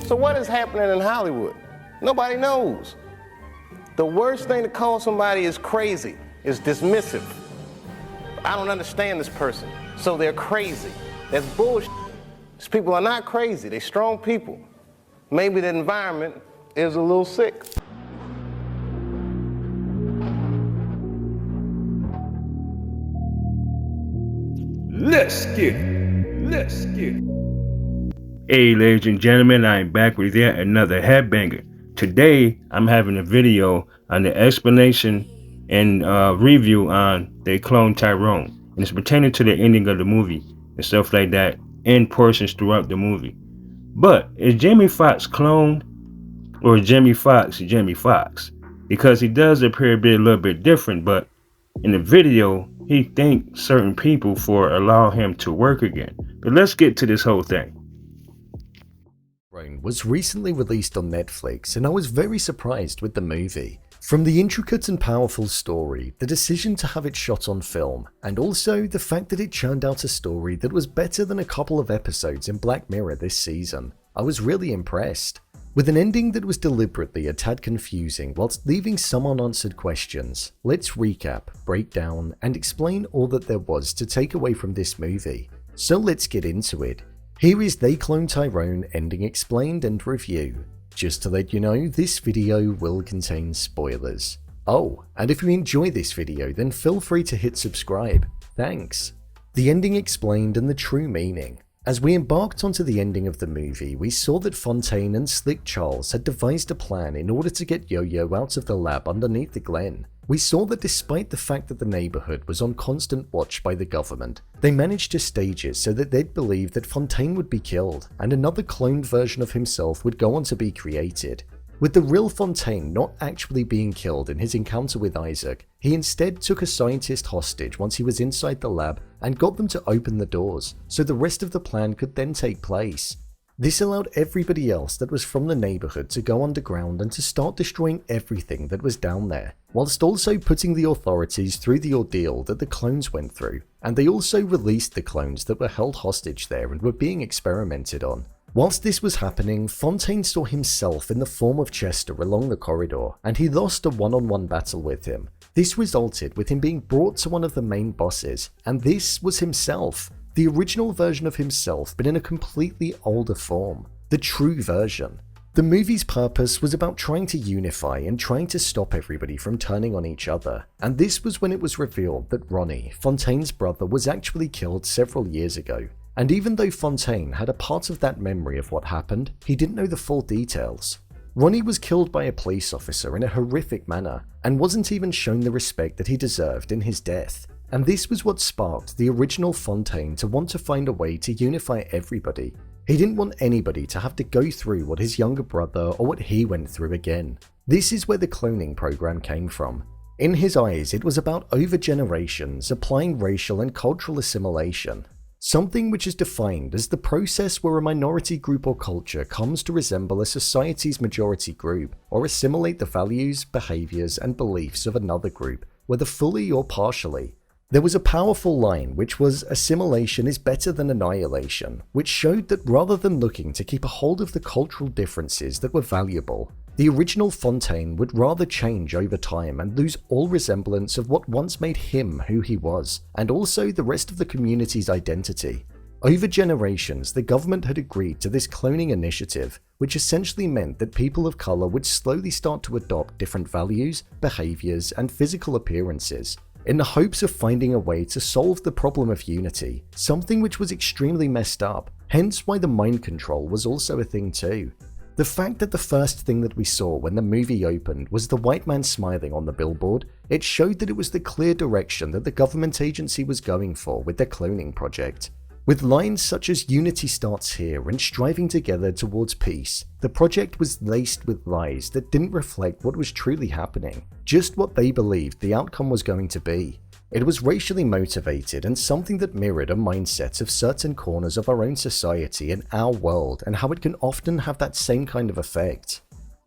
So what is happening in Hollywood? Nobody knows. The worst thing to call somebody is crazy, is dismissive. I don't understand this person, so they're crazy. That's bullshit. These people are not crazy, they're strong people. Maybe the environment is a little sick. Let's get it. Hey ladies and gentlemen, I'm back with yet another headbanger. Today, I'm having a video on the explanation and review on the Cloned Tyrone. And it's pertaining to the ending of the movie and stuff like that in portions throughout the movie. But is Jamie FOXX cloned or is Jamie FOXX? Because he does appear to be a little bit different, but in the video, he thanked certain people for allowing him to work again. But let's get to this whole thing. Was recently released on Netflix, and I was very surprised with the movie. From the intricate and powerful story, the decision to have it shot on film, and also the fact that it churned out a story that was better than a couple of episodes in Black Mirror this season, I was really impressed. With an ending that was deliberately a tad confusing whilst leaving some unanswered questions, let's recap, break down, and explain all that there was to take away from this movie. So let's get into it. Here is The Cloned Tyrone ending explained and review. Just to let you know, this video will contain spoilers. Oh, and if you enjoy this video, then feel free to hit subscribe. Thanks. The ending explained and the true meaning. As we embarked onto the ending of the movie, we saw that Fontaine and Slick Charles had devised a plan in order to get Yo-Yo out of the lab underneath the Glen. We saw that despite the fact that the neighborhood was on constant watch by the government, they managed to stage it so that they'd believe that Fontaine would be killed and another cloned version of himself would go on to be created. With the real Fontaine not actually being killed in his encounter with Isaac, he instead took a scientist hostage once he was inside the lab and got them to open the doors, so the rest of the plan could then take place. This allowed everybody else that was from the neighborhood to go underground and to start destroying everything that was down there, whilst also putting the authorities through the ordeal that the clones went through, and they also released the clones that were held hostage there and were being experimented on. Whilst this was happening, Fontaine saw himself in the form of Chester along the corridor, and he lost a one-on-one battle with him. This resulted with him being brought to one of the main bosses, and this was himself. The original version of himself, but in a completely older form. The true version. The movie's purpose was about trying to unify and trying to stop everybody from turning on each other, and this was when it was revealed that Ronnie, Fontaine's brother, was actually killed several years ago. And even though Fontaine had a part of that memory of what happened, he didn't know the full details. Ronnie was killed by a police officer in a horrific manner, and wasn't even shown the respect that he deserved in his death. And this was what sparked the original Fontaine to want to find a way to unify everybody. He didn't want anybody to have to go through what his younger brother or what he went through again. This is where the cloning program came from. In his eyes, it was about over generations applying racial and cultural assimilation. Something which is defined as the process where a minority group or culture comes to resemble a society's majority group or assimilate the values, behaviors, and beliefs of another group, whether fully or partially. There was a powerful line which was assimilation is better than annihilation, which showed that rather than looking to keep a hold of the cultural differences that were valuable, the original Fontaine would rather change over time and lose all resemblance of what once made him who he was, and also the rest of the community's identity. Over generations, the government had agreed to this cloning initiative, which essentially meant that people of color would slowly start to adopt different values, behaviors, and physical appearances, in the hopes of finding a way to solve the problem of unity, something which was extremely messed up, hence why the mind control was also a thing too. The fact that the first thing that we saw when the movie opened was the white man smiling on the billboard, it showed that it was the clear direction that the government agency was going for with their cloning project. With lines such as "Unity starts here" and "striving together towards peace," the project was laced with lies that didn't reflect what was truly happening, just what they believed the outcome was going to be. It was racially motivated and something that mirrored a mindset of certain corners of our own society and our world, and how it can often have that same kind of effect.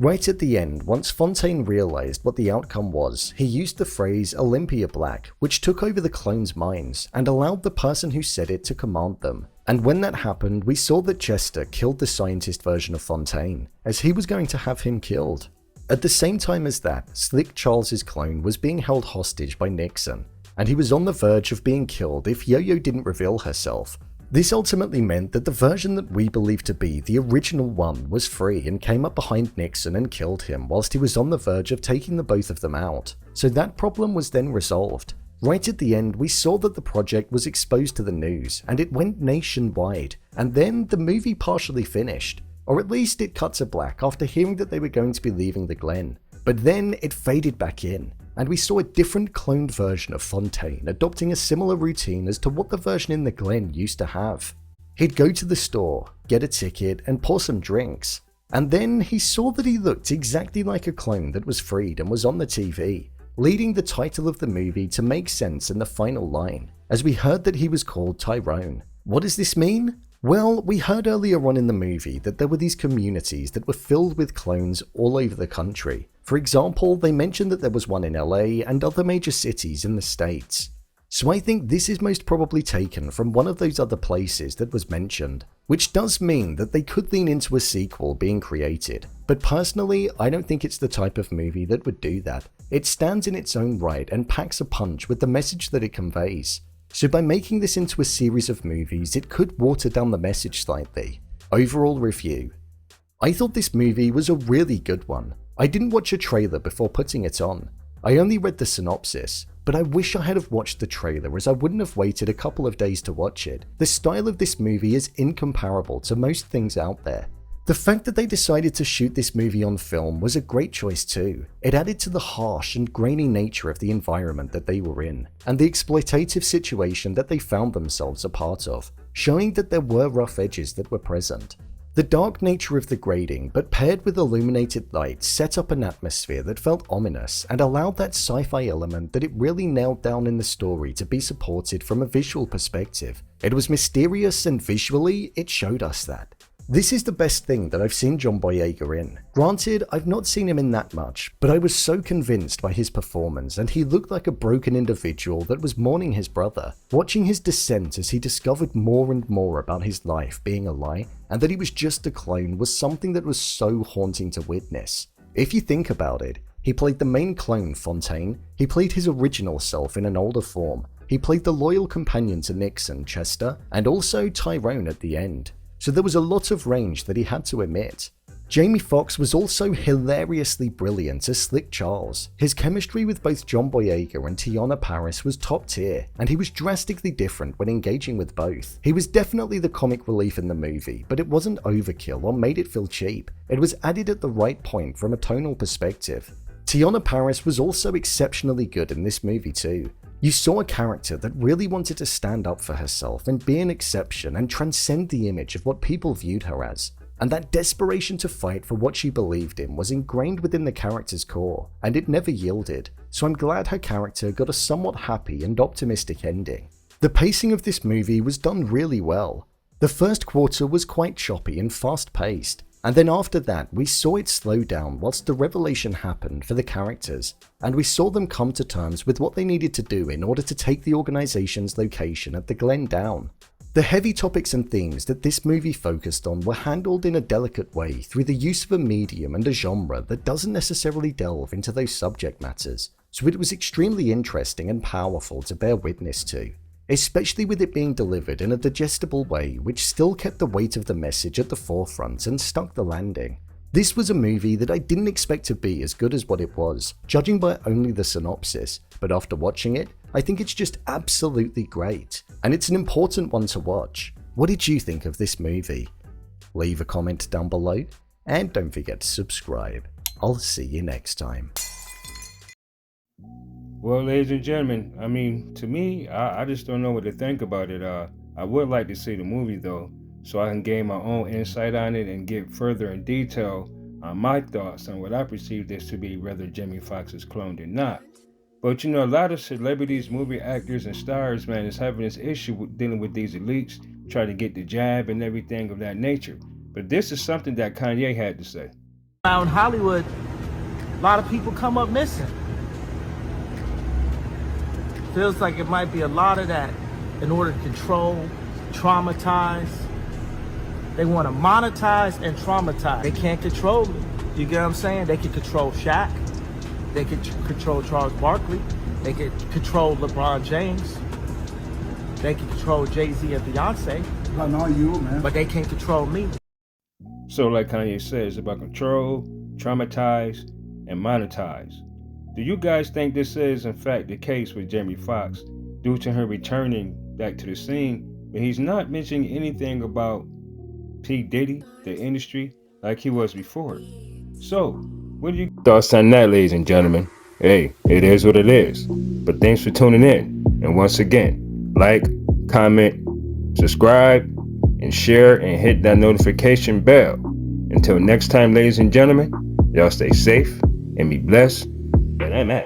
Right at the end, once Fontaine realized what the outcome was, he used the phrase Olympia Black, which took over the clones' minds and allowed the person who said it to command them. And when that happened, we saw that Chester killed the scientist version of Fontaine, as he was going to have him killed. At the same time as that, Slick Charles's clone was being held hostage by Nixon, and he was on the verge of being killed if Yo-Yo didn't reveal herself. This ultimately meant that the version that we believe to be the original one was free and came up behind Nixon and killed him whilst he was on the verge of taking the both of them out. So that problem was then resolved. Right at the end, we saw that the project was exposed to the news and it went nationwide, and then the movie partially finished. Or at least it cut to black after hearing that they were going to be leaving the Glen. But then it faded back in, and we saw a different cloned version of Fontaine adopting a similar routine as to what the version in the Glen used to have. He'd go to the store, get a ticket, and pour some drinks. And then he saw that he looked exactly like a clone that was freed and was on the TV, leading the title of the movie to make sense in the final line, as we heard that he was called Tyrone. What does this mean? Well, we heard earlier on in the movie that there were these communities that were filled with clones all over the country. For example, they mentioned that there was one in LA and other major cities in the States. So I think this is most probably taken from one of those other places that was mentioned, which does mean that they could lean into a sequel being created. But personally, I don't think it's the type of movie that would do that. It stands in its own right and packs a punch with the message that it conveys. So by making this into a series of movies, it could water down the message slightly. Overall review. I thought this movie was a really good one. I didn't watch a trailer before putting it on. I only read the synopsis, but I wish I had have watched the trailer as I wouldn't have waited a couple of days to watch it. The style of this movie is incomparable to most things out there. The fact that they decided to shoot this movie on film was a great choice too. It added to the harsh and grainy nature of the environment that they were in, and the exploitative situation that they found themselves a part of, showing that there were rough edges that were present. The dark nature of the grading, but paired with illuminated lights, set up an atmosphere that felt ominous and allowed that sci-fi element that it really nailed down in the story to be supported from a visual perspective. It was mysterious and visually, it showed us that. This is the best thing that I've seen John Boyega in. Granted, I've not seen him in that much, but I was so convinced by his performance and he looked like a broken individual that was mourning his brother. Watching his descent as he discovered more and more about his life being a lie and that he was just a clone was something that was so haunting to witness. If you think about it, he played the main clone, Fontaine, he played his original self in an older form, he played the loyal companion to Nixon, Chester, and also Tyrone at the end. So there was a lot of range that he had to emit. Jamie Foxx was also hilariously brilliant as Slick Charles. His chemistry with both John Boyega and Teyonah Parris was top tier, and he was drastically different when engaging with both. He was definitely the comic relief in the movie, but it wasn't overkill or made it feel cheap. It was added at the right point from a tonal perspective. Teyonah Parris was also exceptionally good in this movie too. You saw a character that really wanted to stand up for herself and be an exception and transcend the image of what people viewed her as. And that desperation to fight for what she believed in was ingrained within the character's core, and it never yielded, so I'm glad her character got a somewhat happy and optimistic ending. The pacing of this movie was done really well. The first quarter was quite choppy and fast-paced, and then after that we saw it slow down whilst the revelation happened for the characters, and we saw them come to terms with what they needed to do in order to take the organization's location at the Glen down. The heavy topics and themes that this movie focused on were handled in a delicate way through the use of a medium and a genre that doesn't necessarily delve into those subject matters, so it was extremely interesting and powerful to bear witness to, especially with it being delivered in a digestible way which still kept the weight of the message at the forefront and stuck the landing. This was a movie that I didn't expect to be as good as what it was, judging by only the synopsis, but after watching it, I think it's just absolutely great, and it's an important one to watch. What did you think of this movie? Leave a comment down below, and don't forget to subscribe. I'll see you next time. Well, ladies and gentlemen, to me, I just don't know what to think about it. I would like to see the movie though, so I can gain my own insight on it and get further in detail on my thoughts on what I perceive this to be, whether Jamie Foxx is cloned or not. But a lot of celebrities, movie actors, and stars, man, is having this issue with dealing with these elites, trying to get the jab and everything of that nature. But this is something that Kanye had to say. Out in Hollywood, a lot of people come up missing. Feels like it might be a lot of that in order to control, traumatize. They want to monetize and traumatize. They can't control me. You get what I'm saying? They can control Shaq. They can control Charles Barkley. They can control LeBron James. They can control Jay-Z and Beyonce. But not you, man. But they can't control me. So like Kanye says, about control, traumatize, and monetize. Do you guys think this is in fact the case with Jamie Foxx due to him returning back to the scene, but he's not mentioning anything about P. Diddy, the industry, like he was before? So, what are your thoughts on that, ladies and gentlemen? Hey, it is what it is. But thanks for tuning in. And once again, like, comment, subscribe, and share, and hit that notification bell. Until next time, ladies and gentlemen, y'all stay safe and be blessed. And I'm out.